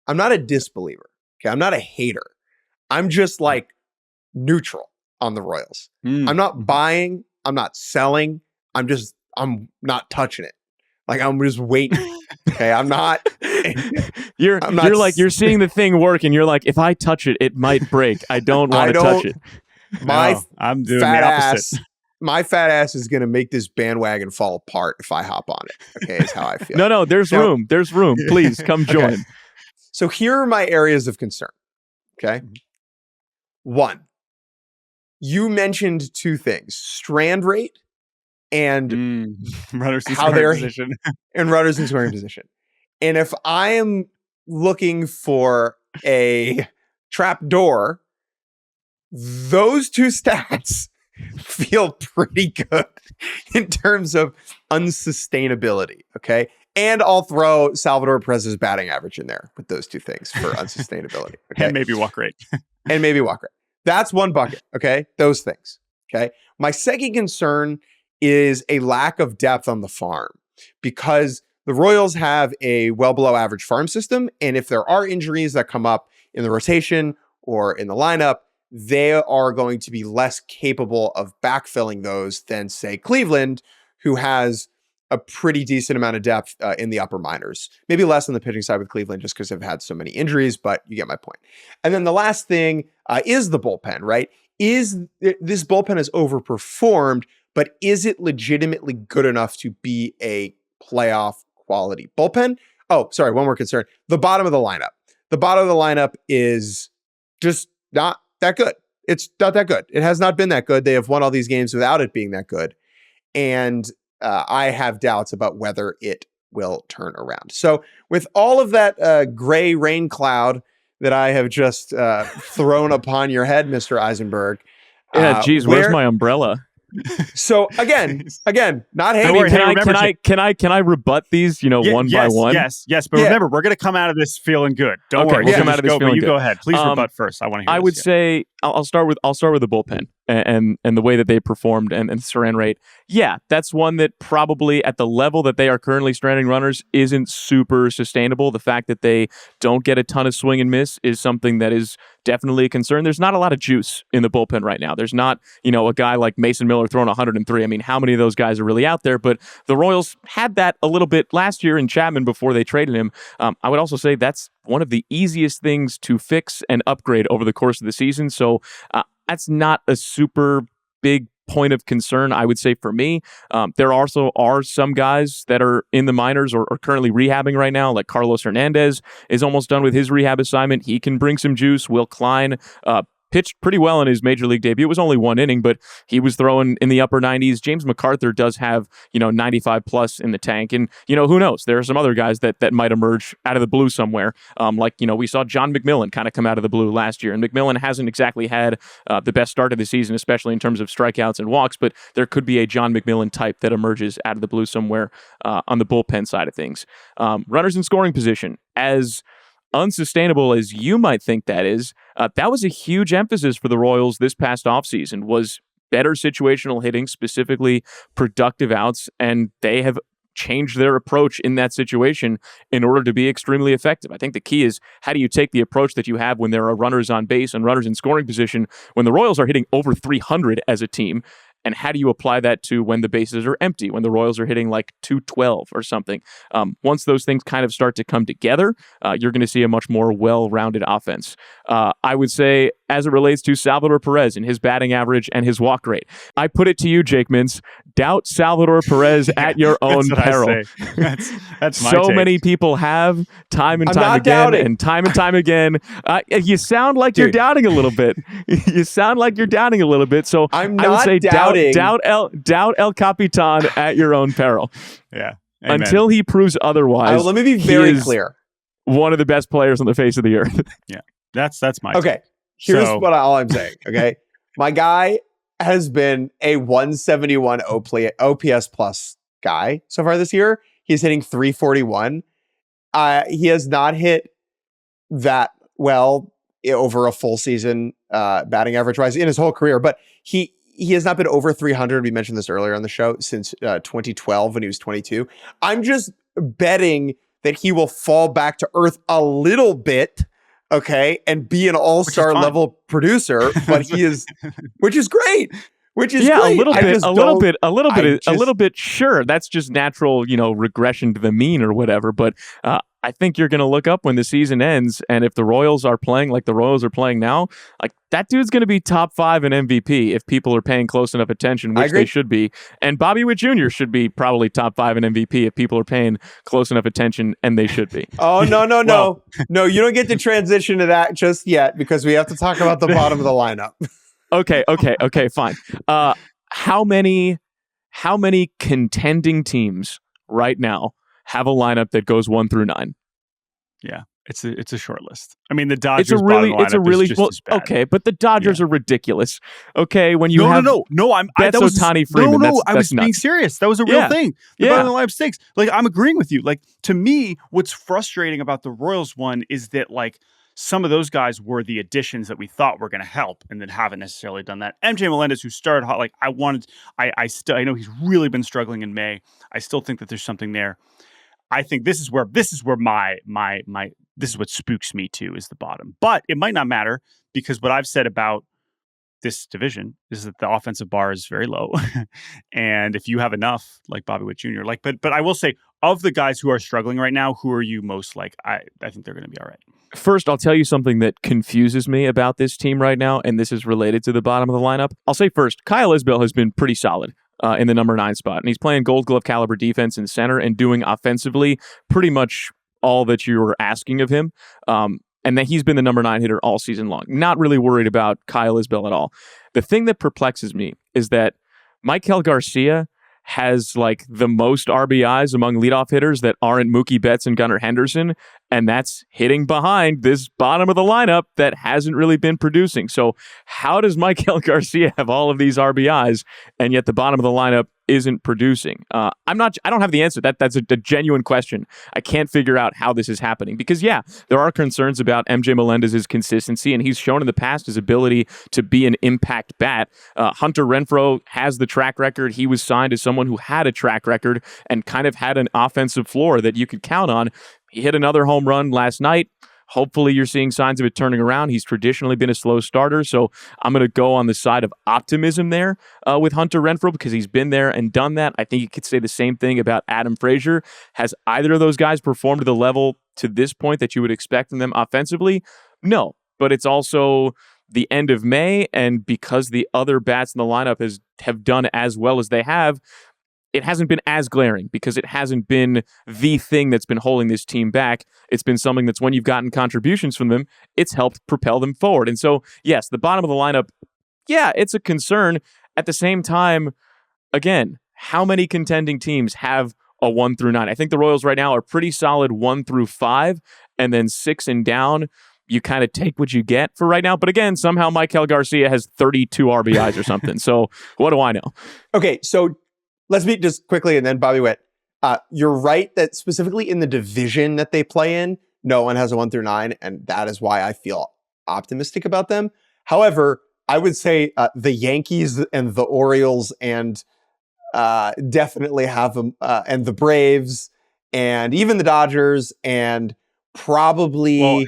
I'm not a disbeliever. Okay, I'm not a hater. I'm just like neutral on the Royals. I'm not buying. I'm not selling. I'm not touching it. Like I'm just waiting. Okay, I'm not. You're seeing the thing work, and you're like, if I touch it, it might break. I don't want to touch it. I'm doing the opposite. My fat ass is going to make this bandwagon fall apart if I hop on it. Okay, is how I feel. No, there's room. There's room. Please come join. Okay. So here are my areas of concern. Okay. One, you mentioned two things: strand rate and runners in scoring position. And runners in scoring position. And if I am looking for a trap door, those two stats feel pretty good in terms of unsustainability. Okay. And I'll throw Salvador Perez's batting average in there with those two things for unsustainability. Okay. And maybe walk rate. That's one bucket. Okay. Those things. Okay. My second concern is a lack of depth on the farm, because the Royals have a well below average farm system. And if there are injuries that come up in the rotation or in the lineup, they are going to be less capable of backfilling those than, say, Cleveland, who has a pretty decent amount of depth in the upper minors. Maybe less on the pitching side with Cleveland just because they've had so many injuries, but you get my point. And then the last thing is the bullpen, right? This bullpen has overperformed, but is it legitimately good enough to be a playoff quality bullpen? Oh, sorry, one more concern. The bottom of the lineup. The bottom of the lineup is just not that good. It's not that good. It has not been that good. They have won all these games without it being that good. And I have doubts about whether it will turn around. So with all of that gray rain cloud that I have just thrown upon your head, Mr. Eisenberg. Yeah, geez, where's my umbrella? So again, not hating. Worry, can I rebut these? One by one. Yes. But remember, we're going to come out of this feeling good. Don't worry. We'll come out of this feeling good. You go ahead. Please rebut first. I want to hear. I would say I'll start with the bullpen and the way that they performed and the strand rate. Yeah, that's one that probably at the level that they are currently stranding runners isn't super sustainable. The fact that they don't get a ton of swing and miss is something that is definitely a concern. There's not a lot of juice in the bullpen right now. There's not, a guy like Mason Miller throwing 103. I mean, how many of those guys are really out there? But the Royals had that a little bit last year in Chapman before they traded him. I would also say that's one of the easiest things to fix and upgrade over the course of the season. So that's not a super big point of concern, I would say, for me. There also are some guys that are in the minors or currently rehabbing right now, like Carlos Hernandez is almost done with his rehab assignment. He can bring some juice. Will Klein pitched pretty well in his major league debut. It was only one inning, but he was throwing in the upper 90s. James MacArthur does have, 95 plus in the tank. And, who knows? There are some other guys that might emerge out of the blue somewhere. We saw John McMillan kind of come out of the blue last year. And McMillan hasn't exactly had the best start of the season, especially in terms of strikeouts and walks, but there could be a John McMillan type that emerges out of the blue somewhere on the bullpen side of things. Runners in scoring position, as unsustainable as you might think that is, that was a huge emphasis for the Royals this past offseason, was better situational hitting, specifically productive outs, and they have changed their approach in that situation in order to be extremely effective. I think the key is, how do you take the approach that you have when there are runners on base and runners in scoring position when the Royals are hitting over 300 as a team? And how do you apply that to when the bases are empty, when the Royals are hitting like 212 or something? Once those things kind of start to come together, you're going to see a much more well-rounded offense. I would say, as it relates to Salvador Perez and his batting average and his walk rate, I put it to you, Jake Mintz, doubt Salvador Perez at your own peril. That's my so take. many people have time and time again. You sound like you're doubting a little bit. So I'm I would not say doubting. doubt El Capitan at your own peril. Yeah. Amen. Until he proves otherwise. Let me be very clear. One of the best players on the face of the earth. Yeah. That's my Okay. take. Here's all I'm saying. Okay. My guy has been a 171 OPS plus guy so far this year. He's hitting 341. He has not hit that well over a full season batting average wise in his whole career, but he has not been over 300. We mentioned this earlier on the show, since 2012 when he was 22. I'm just betting that he will fall back to earth a little bit, okay, and be an all-star level producer, but he is, which is great. Which is great. A little bit. Sure, that's just natural, regression to the mean or whatever. But I think you're going to look up when the season ends, and if the Royals are playing like the Royals are playing now, like that dude's going to be top 5 in MVP if people are paying close enough attention, which they should be. And Bobby Witt Jr. should be probably top 5 in MVP if people are paying close enough attention, and they should be. Oh no, no! You don't get to transition to that just yet because we have to talk about the bottom of the lineup. Okay, fine. How many contending teams right now have a lineup that goes 1 through 9? Yeah, it's a short list. I mean, the Dodgers. It's a really well, okay, but the Dodgers are ridiculous. Okay, when you have no, that's Ohtani Freeman. No, I was nuts. being serious. That was a real thing. The bottom of the lineup stinks. Like, I'm agreeing with you. Like, to me, what's frustrating about the Royals one is that like some of those guys were the additions that we thought were going to help and then haven't necessarily done that. MJ Melendez, who started hot, like I know he's really been struggling in May. I still think that there's something there. I think this is where my this is what spooks me too, is the bottom. But it might not matter because what I've said about this division is that the offensive bar is very low. And if you have enough, like Bobby Witt Jr., but I will say, of the guys who are struggling right now, who are you most like? I think they're going to be all right. First, I'll tell you something that confuses me about this team right now, and this is related to the bottom of the lineup. I'll say first, Kyle Isbell has been pretty solid in the number 9 spot, and he's playing Gold Glove caliber defense in center and doing offensively pretty much all that you were asking of him. And that he's been the number 9 hitter all season long. Not really worried about Kyle Isbell at all. The thing that perplexes me is that Michael Garcia has like the most RBIs among leadoff hitters that aren't Mookie Betts and Gunnar Henderson, and that's hitting behind this bottom of the lineup that hasn't really been producing. So how does Michael Garcia have all of these RBIs and yet the bottom of the lineup isn't producing? I don't have the answer. That's a genuine question. I can't figure out how this is happening because there are concerns about MJ Melendez's consistency, and he's shown in the past his ability to be an impact bat. Hunter Renfroe has the track record. He was signed as someone who had a track record and kind of had an offensive floor that you could count on. He hit another home run last night. Hopefully you're seeing signs of it turning around. He's traditionally been a slow starter, so I'm going to go on the side of optimism there with Hunter Renfroe because he's been there and done that. I think you could say the same thing about Adam Frazier. Has either of those guys performed to the level to this point that you would expect from them offensively? No, but it's also the end of May, and because the other bats in the lineup have done as well as they have, it hasn't been as glaring because it hasn't been the thing that's been holding this team back. It's been something that's when you've gotten contributions from them, it's helped propel them forward. And so, yes, the bottom of the lineup, it's a concern. At the same time, again, how many contending teams have a 1 through 9? I think the Royals right now are pretty solid 1 through 5, and then 6 and down, you kind of take what you get for right now. But again, somehow Michael Garcia has 32 RBIs or something. So what do I know? Okay, so let's meet just quickly, and then Bobby Witt. You're right that specifically in the division that they play in, no one has a 1 through 9, and that is why I feel optimistic about them. However, I would say the Yankees and the Orioles and definitely have them, and the Braves, and even the Dodgers, and probably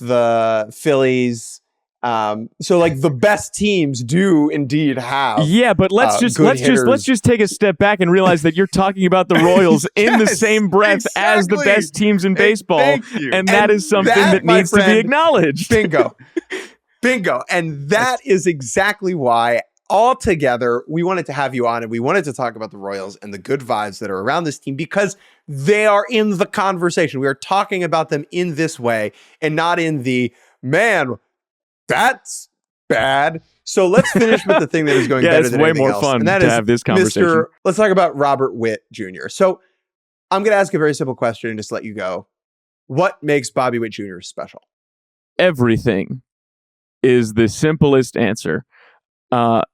the Phillies. So like the best teams do indeed have. Yeah, but let's just take a step back and realize that you're talking about the Royals in the same breath as the best teams in baseball, and that is something that needs to be acknowledged. Bingo. And that is exactly why altogether we wanted to have you on, and we wanted to talk about the Royals and the good vibes that are around this team because they are in the conversation. We are talking about them in this way and not in the man. That's bad. So let's finish with the thing that is going better than anything else. It's way more fun to have this conversation. Let's talk about Robert Witt Jr. So I'm going to ask a very simple question and just let you go. What makes Bobby Witt Jr. special? Everything is the simplest answer.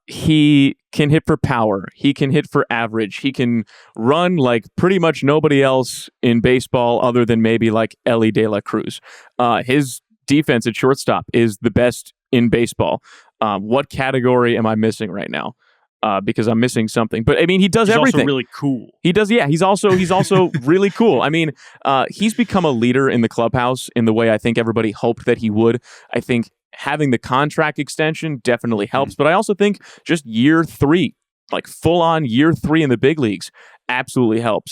He can hit for power. He can hit for average. He can run like pretty much nobody else in baseball other than maybe like Ellie De La Cruz. His defense at shortstop is the best in baseball. What category am I missing right now? because I'm missing something. But I mean, he does He's everything. also really cool. He does, yeah. He's also really cool. I mean, he's become a leader in the clubhouse in the way I think everybody hoped that he would. I think having the contract extension definitely helps, but I also think just year 3, like full on year 3 in the big leagues, absolutely helps.